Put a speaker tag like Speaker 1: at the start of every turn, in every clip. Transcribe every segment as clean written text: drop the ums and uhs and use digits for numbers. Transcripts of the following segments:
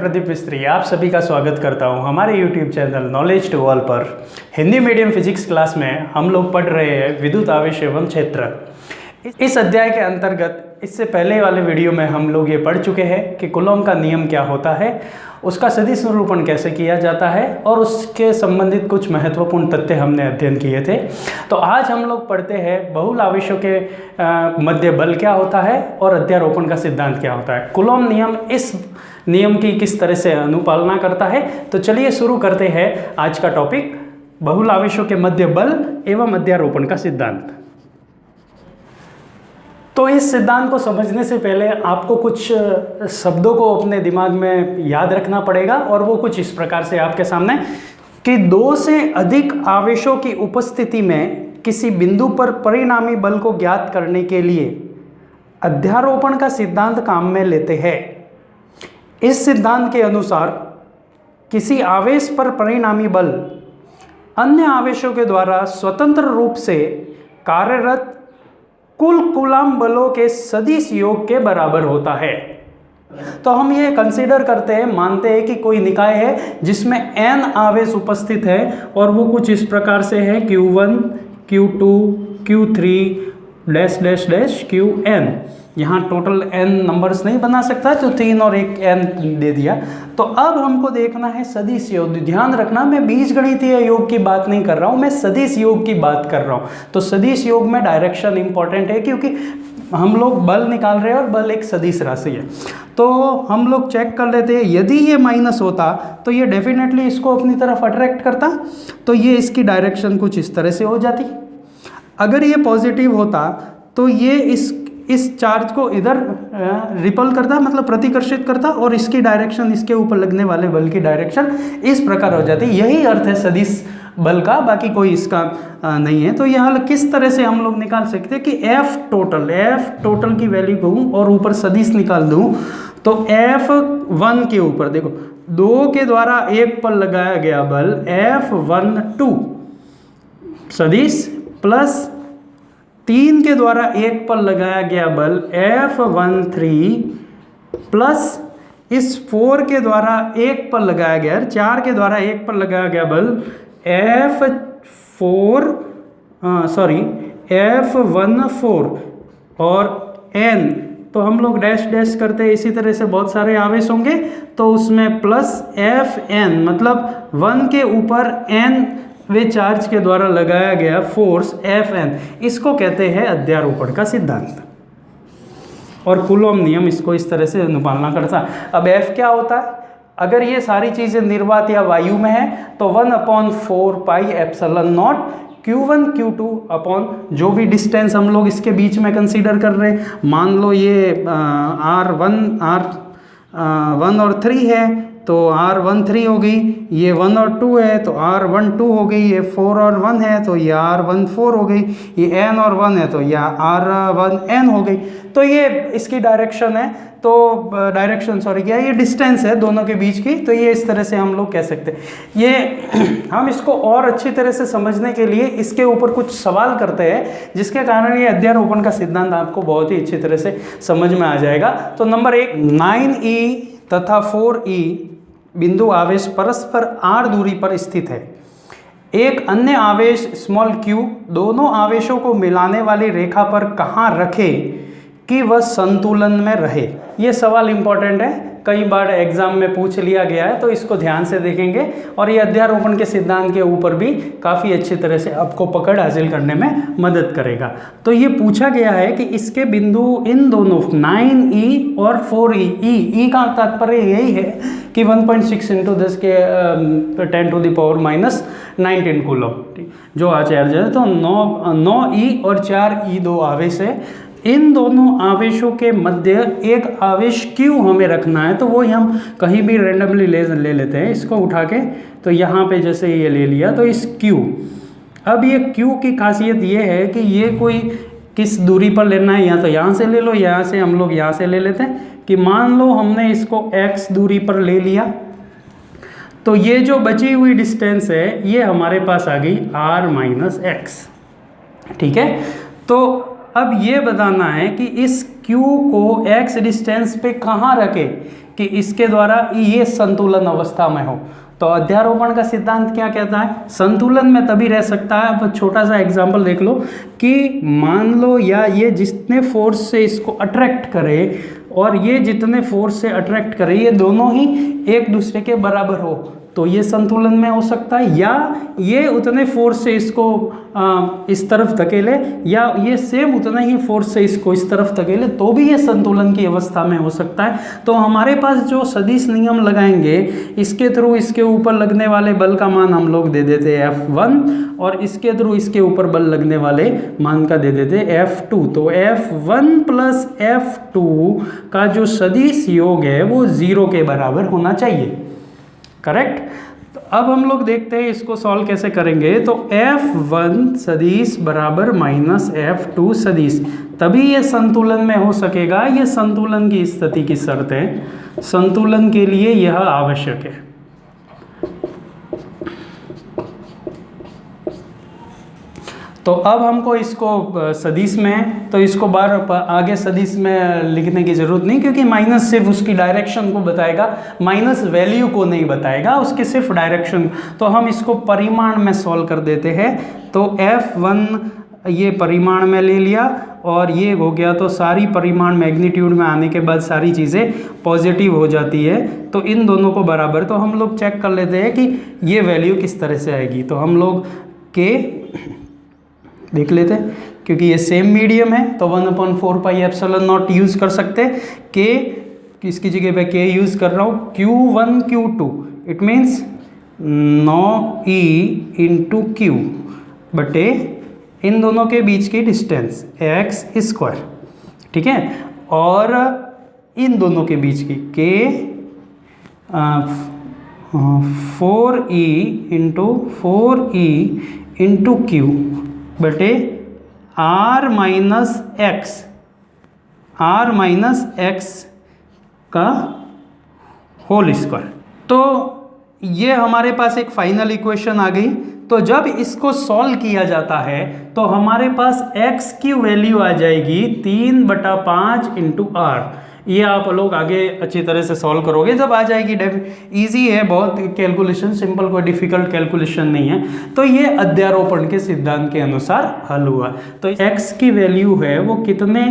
Speaker 1: प्रदीप मिस्त्री आप सभी का स्वागत करता हूं हमारे YouTube channel knowledge to all पर। हिंदी मीडियम फिजिक्स क्लास में हम लोग पढ़ रहे हैं विद्युत आवेश एवं क्षेत्र। इस अध्याय के अंतर्गत इससे पहले वाले वीडियो में हम लोग ये पढ़ चुके हैं कि कूलॉम का नियम क्या होता है, उसका सदिश निरूपण कैसे किया जाता है और उसके संबंधित कुछ महत्वपूर्ण तथ्य हमने अध्ययन किए थे। तो आज हम लोग पढ़ते हैं बहुल आवेशों के मध्य बल क्या होता है और अध्यारोपण का सिद्धांत क्या होता है। कूलॉम नियम इस नियम की किस तरह से अनुपालना करता है। तो चलिए शुरू करते हैं आज का टॉपिक, बहुल आवेशों के मध्य बल एवं अध्यारोपण का सिद्धांत। तो इस सिद्धांत को समझने से पहले आपको कुछ शब्दों को अपने दिमाग में याद रखना पड़ेगा और वो कुछ इस प्रकार से आपके सामने कि दो से अधिक आवेशों की उपस्थिति में किसी बिंदु पर परिणामी बल को ज्ञात करने के लिए अध्यारोपण का सिद्धांत काम में लेते हैं। इस सिद्धांत के अनुसार किसी आवेश पर परिणामी बल अन्य आवेशों के द्वारा स्वतंत्र रूप से कार्यरत कुल कूलॉम बलों के सदिश योग के बराबर होता है। तो हम ये कंसीडर करते हैं, मानते हैं कि कोई निकाय है जिसमें n आवेश उपस्थित है और वो कुछ इस प्रकार से है Q1, Q2, Q3 dash dash dash Qn। यहाँ टोटल n नंबर्स नहीं बना सकता तो 3 और एक n दे दिया। तो अब हमको देखना है सदिश योग। ध्यान रखना, मैं बीजगणितीय योग की बात नहीं कर रहा हूँ, मैं सदिश योग की बात कर रहा हूँ। तो सदिश योग में डायरेक्शन इंपॉर्टेंट है क्योंकि हम लोग बल निकाल रहे हैं और बल एक सदिश राशि है। तो हम लोग चेक कर लेते हैं, यदि ये माइनस होता तो ये डेफिनेटली इसको अपनी तरफ अट्रैक्ट करता, तो ये इसकी डायरेक्शन कुछ इस तरह से हो जाती। अगर ये पॉजिटिव होता तो ये इस चार्ज को इधर रिपल करता, मतलब प्रतिकर्षित करता, और इसकी डायरेक्शन, इसके ऊपर लगने वाले बल की डायरेक्शन इस प्रकार हो जाती। यही अर्थ है सदिश बल का, बाकी कोई इसका नहीं है। तो यह किस तरह से हम लोग निकाल सकते हैं कि F टोटल की वैल्यू कहूँ और ऊपर सदिश निकाल दूँ तो F1 के ऊपर देखो 2 के द्वारा 1 पर लगाया गया बल F12 सदिश प्लस 3 के द्वारा 1 पर लगाया गया बल F13 प्लस इस 4 के द्वारा 1 पर लगाया गया, 4 के द्वारा 1 पर लगाया गया बल F14 और N। तो हम लोग डैश डैश करते हैं, इसी तरह से बहुत सारे आवेश होंगे तो उसमें प्लस Fn, मतलब 1 के ऊपर n वे चार्ज के द्वारा लगाया गया फोर्स Fn, इसको कहते हैं अध्यारोपण का सिद्धांत। और कूलॉम नियम इसको इस तरह से अनुपालना करता है। अब F क्या होता है? अगर ये सारी चीज़ें निर्वात या वायु में है तो 1/4πε0 Q1 Q2 अपॉन जो भी डिस्टेंस हम लोग इसके बीच में कंसीडर कर रहे हैं। मान लो ये R1 और 3 है तो R13 हो गई, ये 1 और 2 है तो R12 हो गई, ये 4 और 1 है तो ये R14 हो गई, ये N और 1 है तो यह R1N हो गई। तो ये इसकी डायरेक्शन है, तो क्या ये डिस्टेंस है दोनों के बीच की। तो ये इस तरह से हम लोग कह सकते हैं। ये हम इसको और अच्छी तरह से समझने के लिए इसके ऊपर कुछ सवाल करते हैं जिसके कारण ये अध्यारोपण का सिद्धांत आपको बहुत ही अच्छी तरह से समझ में आ जाएगा। तो नंबर 1, 9e तथा 4e बिंदु आवेश परस्पर r दूरी पर स्थित है। एक अन्य आवेश स्मॉल q दोनों आवेशों को मिलाने वाली रेखा पर कहाँ रखे कि वह संतुलन में रहे। ये सवाल इंपॉर्टेंट है, कई बार एग्जाम में पूछ लिया गया है, तो इसको ध्यान से देखेंगे और ये अध्यारोपण के सिद्धांत के ऊपर भी काफ़ी अच्छी तरह से आपको पकड़ हासिल करने में मदद करेगा। तो ये पूछा गया है कि इसके बिंदु इन दोनों 9e और 4e, e का तात्पर्य यही है कि 1.6 × 10⁻⁻19 कूलॉम जो आचार्य है। तो 9e और 4e दो आवेश है। इन दोनों आवेशों के मध्य एक आवेश Q हमें रखना है, तो वो हम कहीं भी रेंडमली ले लेते हैं इसको उठा के। तो यहाँ पे जैसे ये ले लिया तो इस Q, अब ये Q की खासियत ये है कि ये कोई किस दूरी पर लेना है, या तो यहाँ से ले लो, यहाँ से हम लोग यहाँ से ले लेते हैं कि मान लो हमने इसको x दूरी पर ले लिया तो ये जो बची हुई डिस्टेंस है ये हमारे पास आ गई r-x। ठीक है, तो अब ये बताना है कि इस Q को x डिस्टेंस पे कहाँ रखे कि इसके द्वारा ये संतुलन अवस्था में हो। तो अध्यारोपण का सिद्धांत क्या कहता है? संतुलन में तभी रह सकता है। अब छोटा सा एग्जांपल देख लो कि मान लो या ये जितने फोर्स से इसको अट्रैक्ट करे और ये जितने फोर्स से अट्रैक्ट करे ये दोनों ही एक दूसरे के बराबर हो, तो ये संतुलन में हो सकता है। या ये उतने फोर्स से इसको इस तरफ धकेले या ये सेम उतना ही फोर्स से इसको इस तरफ धकेले, तो भी ये संतुलन की अवस्था में हो सकता है। तो हमारे पास जो सदिश नियम लगाएंगे इसके थ्रू इसके ऊपर लगने वाले बल का मान हम लोग दे देते हैं F1 और इसके थ्रू इसके ऊपर बल लगने वाले मान का दे देते हैं F2। तो F1 प्लस F2 का जो सदिश योग है वो 0 के बराबर होना चाहिए। करेक्ट। तो अब हम लोग देखते हैं इसको सॉल्व कैसे करेंगे। तो F1 सदिश बराबर माइनस F2 सदिश, तभी ये संतुलन में हो सकेगा। ये संतुलन की स्थिति की शर्त है, संतुलन के लिए यह आवश्यक है। तो अब हमको इसको सदिश में, तो इसको बार आगे सदिश में लिखने की ज़रूरत नहीं, क्योंकि माइनस सिर्फ उसकी डायरेक्शन को बताएगा, माइनस वैल्यू को नहीं बताएगा, उसके सिर्फ डायरेक्शन। तो हम इसको परिमाण में सॉल्व कर देते हैं। तो F1 ये परिमाण में ले लिया और ये हो गया, तो सारी परिमाण मैग्नीट्यूड में आने के बाद सारी चीज़ें पॉजिटिव हो जाती है। तो इन दोनों को बराबर, तो हम लोग चेक कर लेते हैं कि ये वैल्यू किस तरह से आएगी। तो हम लोग के देख लेते हैं, क्योंकि ये सेम मीडियम है तो 1/4 पाई एप्सिलॉन नॉट यूज़ कर सकते। के किसकी जगह पे के यूज़ कर रहा हूँ, Q1 Q2, it means 9E into Q बटे इन दोनों के बीच की डिस्टेंस x², ठीक है। और इन दोनों के बीच की के 4E इंटू क्यू बटे R माइनस एक्स का होल स्क्वायर। तो ये हमारे पास एक फाइनल इक्वेशन आ गई। तो जब इसको सॉल्व किया जाता है तो हमारे पास x की वैल्यू आ जाएगी 3/5 इंटू R। ये आप लोग आगे अच्छी तरह से सॉल्व करोगे जब आ जाएगी। इजी है बहुत, कैलकुलेशन सिंपल, कोई डिफिकल्ट कैलकुलेशन नहीं है। तो ये अध्यारोपण के सिद्धांत के अनुसार हल हुआ। तो x की वैल्यू है वो कितने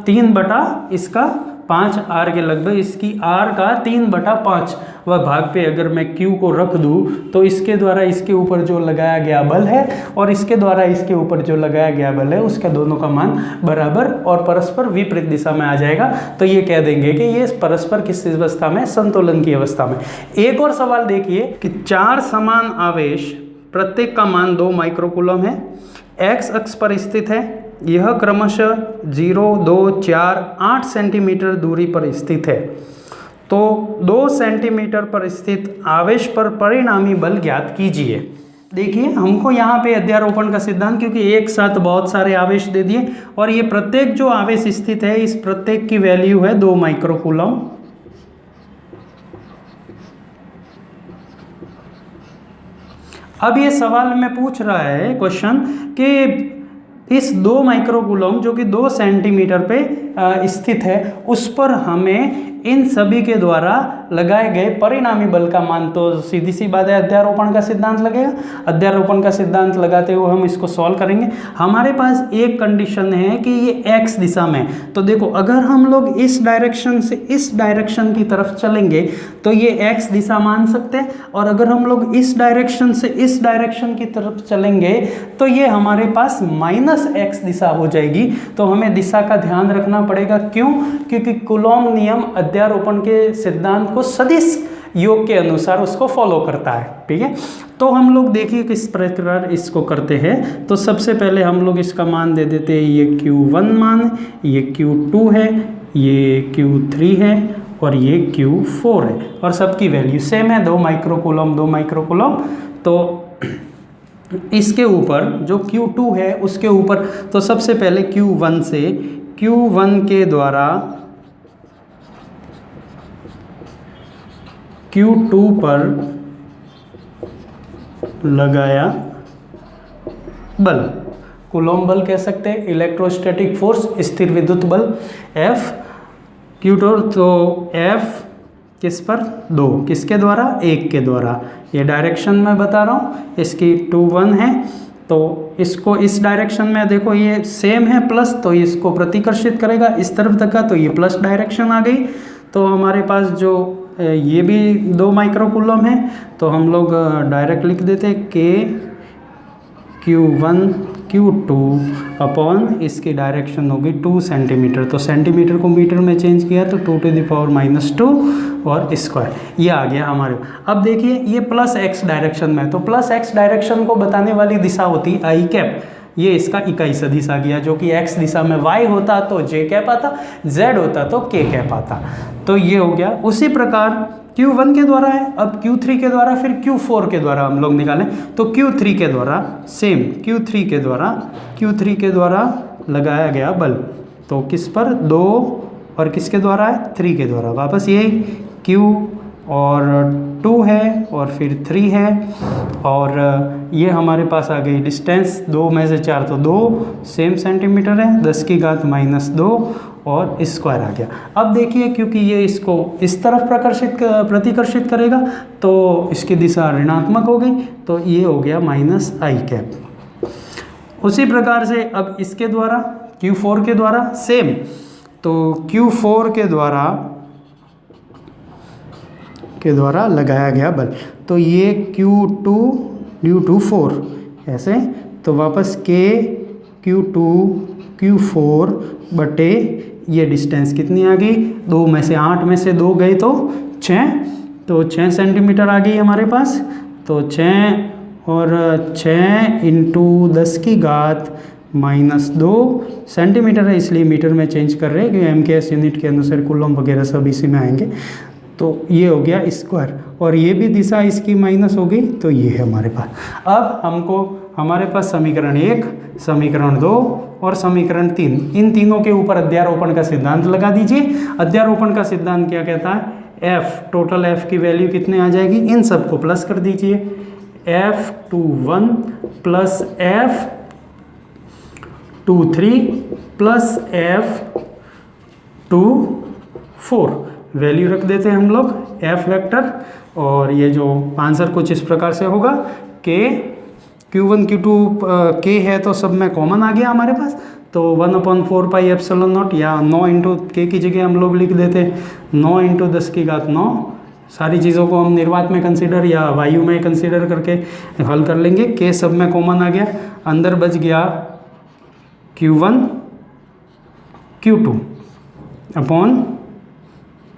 Speaker 1: 3/5 R के लगभग, इसकी R का 3/5 वह भाग पे अगर मैं Q को रख दूँ तो इसके द्वारा इसके ऊपर जो लगाया गया बल है और इसके द्वारा इसके ऊपर जो लगाया गया बल है उसका दोनों का मान बराबर और परस्पर विपरीत दिशा में आ जाएगा। तो ये कह देंगे कि ये परस्पर किस अवस्था में, संतुलन की अवस्था में। एक और सवाल देखिए कि 4 समान आवेश प्रत्येक का मान 2 माइक्रोकूलम है, x अक्ष पर स्थित है, यह क्रमशः 0, 2, 4, 8 सेंटीमीटर दूरी पर स्थित है। तो 2 सेंटीमीटर पर स्थित आवेश पर परिणामी बल ज्ञात कीजिए। देखिए हमको यहाँ पे अध्यारोपण का सिद्धांत, क्योंकि एक साथ बहुत सारे आवेश दे दिए और ये प्रत्येक जो आवेश स्थित है इस प्रत्येक की वैल्यू है 2 माइक्रोकूलम। अब ये सवाल में पूछ रहा है क्वेश्चन कि इस 2 माइक्रोकूलम जो कि 2 सेंटीमीटर पे स्थित है उस पर हमें इन सभी के द्वारा लगाए गए परिणामी बल का मान, तो सीधी सी बात है अध्यारोपण का सिद्धांत लगेगा। अध्यारोपण का सिद्धांत लगाते हुए हम इसको सॉल्व करेंगे। हमारे पास एक कंडीशन है कि ये x दिशा में, तो देखो अगर हम लोग इस डायरेक्शन से इस डायरेक्शन की तरफ चलेंगे तो ये x दिशा मान सकते हैं, और अगर हम लोग इस डायरेक्शन से इस डायरेक्शन की तरफ चलेंगे तो ये हमारे पास -x दिशा हो जाएगी। तो हमें दिशा का ध्यान रखना पड़ेगा। क्यों? क्योंकि कूलॉम नियम अध्यारोपण के सिद्धांत को सदिश योग के अनुसार उसको फॉलो करता है, ठीक है। तो हम लोग देखिए किस प्रकार इसको करते हैं। तो सबसे पहले हम लोग इसका मान दे देते हैं, ये Q1 मान, ये Q2 है, ये Q3 है और ये Q4 है, और सबकी वैल्यू सेम है 2 माइक्रोकूलम 2 माइक्रोकूलम। तो इसके ऊपर जो Q2 है उसके ऊपर, तो सबसे पहले Q1 से Q1 के द्वारा Q2 पर लगाया बल, कूलॉम बल कह सकते हैं, इलेक्ट्रोस्टैटिक फोर्स, स्थिर विद्युत बल F Q2। तो F किस पर, 2, किसके द्वारा, 1 के द्वारा। ये डायरेक्शन में बता रहा हूँ, इसकी 2 1 है, तो इसको इस डायरेक्शन में देखो ये सेम है प्लस, तो इसको प्रतिकर्षित करेगा इस तरफ तक का, तो ये प्लस डायरेक्शन आ गई। तो हमारे पास जो ये भी 2 माइक्रो कूलम है, तो हम लोग डायरेक्ट लिख देते हैं के Q1 Q2 अपॉन इसकी डायरेक्शन होगी 2 सेंटीमीटर। तो सेंटीमीटर को मीटर में चेंज किया तो 2⁻⁻2 और स्क्वायर, ये आ गया हमारे। अब देखिए ये प्लस एक्स डायरेक्शन में, तो प्लस एक्स डायरेक्शन को बताने वाली दिशा होती आई कैप, ये इसका इकाई सदिश आ गया, जो कि एक्स दिशा में y होता तो j कैप आता, z होता तो k कैप आता। तो ये हो गया। उसी प्रकार Q1 के द्वारा है, अब Q3 के द्वारा, फिर Q4 के द्वारा हम लोग निकालें, तो Q3 के द्वारा सेम, Q3 के द्वारा लगाया गया बल, तो किस पर, 2 और किसके द्वारा है, 3 के द्वारा। वापस यही Q और 2 है और फिर 3 है, और ये हमारे पास आ गई डिस्टेंस 2 में से 4, तो 2 सेम सेंटीमीटर है, 10⁻⁻2 और स्क्वायर आ गया। अब देखिए क्योंकि ये इसको इस तरफ प्रतिकर्षित करेगा तो इसकी दिशा ऋणात्मक हो गई, तो ये हो गया -i कैप। उसी प्रकार से अब इसके द्वारा Q4 के द्वारा सेम, तो Q4 के द्वारा लगाया गया बल, तो ये Q2 ड्यू टू 4 ऐसे, तो वापस के Q2 Q4 बटे ये डिस्टेंस कितनी आ गई, 2 में से 8 में से 2 गए तो 6, तो 6 सेंटीमीटर आ गई हमारे पास। तो 6 और 6 इंटू 10⁻⁻2 सेंटीमीटर है, इसलिए मीटर में चेंज कर रहे हैं क्योंकि MKS यूनिट के अनुसार कूलम वगैरह सब इसी में आएंगे। तो ये हो गया स्क्वायर, और ये भी दिशा इसकी माइनस हो गई, तो ये है हमारे पास। अब हमको हमारे पास समीकरण 1, समीकरण 2 और समीकरण 3, इन तीनों के ऊपर अध्यारोपण का सिद्धांत लगा दीजिए। अध्यारोपण का सिद्धांत क्या कहता है, F टोटल F की वैल्यू कितने आ जाएगी, इन सबको प्लस कर दीजिए, F21 plus F23 plus F24 value रख देते हैं हम लोग F वेक्टर, और ये जो आंसर कुछ इस प्रकार से होगा कि Q1 Q2 K है तो सब में कॉमन आ गया हमारे पास, तो 1/4πε0 या 9 इंटू K की जगह हम लोग लिख देते 9 इंटू 10⁹ सारी चीज़ों को हम निर्वात में कंसीडर या वायु में कंसीडर करके हल कर लेंगे। K सब में कॉमन आ गया, अंदर बच गया Q1 Q2 अपॉन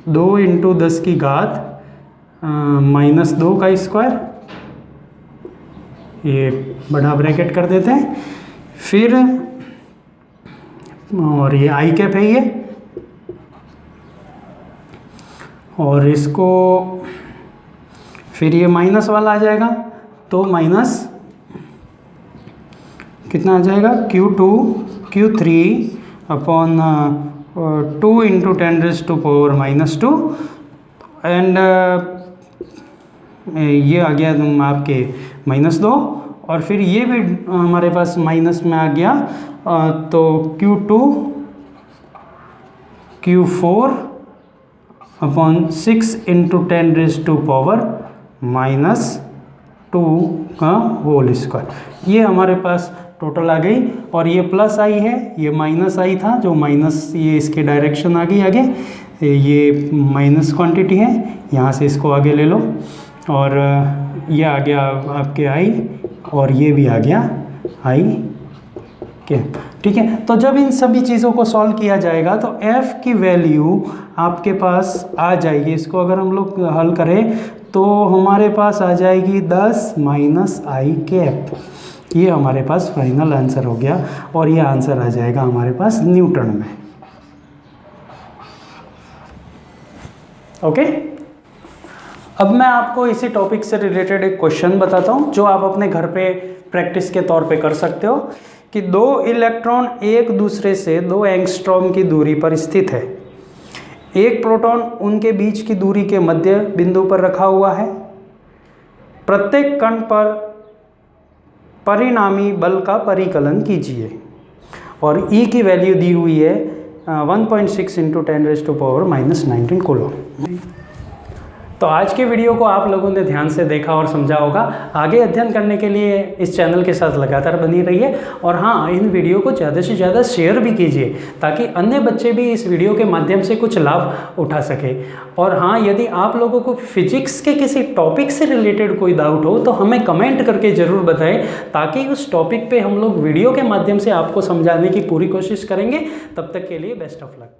Speaker 1: 2 इंटू 10⁻⁻2 का स्क्वायर, ये बड़ा ब्रैकेट कर देते हैं, फिर और ये आई कैप है ये, और इसको फिर ये माइनस वाला आ जाएगा, तो माइनस कितना आ जाएगा, Q2 Q3 upon 2 into 10⁻⁻2 and ये आ गया आपके -2, और फिर ये भी हमारे पास माइनस में आ गया, तो Q2 Q4 अपॉन 6 इंटू 10⁻⁻2 का होल स्क्वायर, ये हमारे पास टोटल आ गई। और ये प्लस आई है, ये माइनस आई था, जो माइनस ये इसके डायरेक्शन आ गई आगे, ये माइनस क्वांटिटी है, यहाँ से इसको आगे ले लो, और ये आ गया आपके आई, और ये भी आ गया आई कैप। ठीक है, तो जब इन सभी चीज़ों को सॉल्व किया जाएगा तो F की वैल्यू आपके पास आ जाएगी। इसको अगर हम लोग हल करें तो हमारे पास आ जाएगी 10 माइनस आई कैप, ये हमारे पास फाइनल आंसर हो गया, और ये आंसर आ जाएगा हमारे पास न्यूटन में। ओके, अब मैं आपको इसी टॉपिक से रिलेटेड एक क्वेश्चन बताता हूँ जो आप अपने घर पे प्रैक्टिस के तौर पे कर सकते हो, कि 2 इलेक्ट्रॉन एक दूसरे से 2 एंगस्ट्रॉम की दूरी पर स्थित है, एक प्रोटॉन उनके बीच की दूरी के मध्य बिंदु पर रखा हुआ है, प्रत्येक कण पर परिणामी बल का परिकलन कीजिए, और E की वैल्यू दी हुई है 1.6 इंटू 10⁻⁻19 कूलम। तो आज के वीडियो को आप लोगों ने ध्यान से देखा और समझा होगा। आगे अध्ययन करने के लिए इस चैनल के साथ लगातार बनी रहिए और हाँ, इन वीडियो को ज़्यादा से ज़्यादा शेयर भी कीजिए ताकि अन्य बच्चे भी इस वीडियो के माध्यम से कुछ लाभ उठा सके। और हाँ, यदि आप लोगों को फिजिक्स के किसी टॉपिक से रिलेटेड कोई डाउट हो तो हमें कमेंट करके ज़रूर बताएं ताकि उस टॉपिक पे हम लोग वीडियो के माध्यम से आपको समझाने की पूरी कोशिश करेंगे। तब तक के लिए बेस्ट ऑफ लक।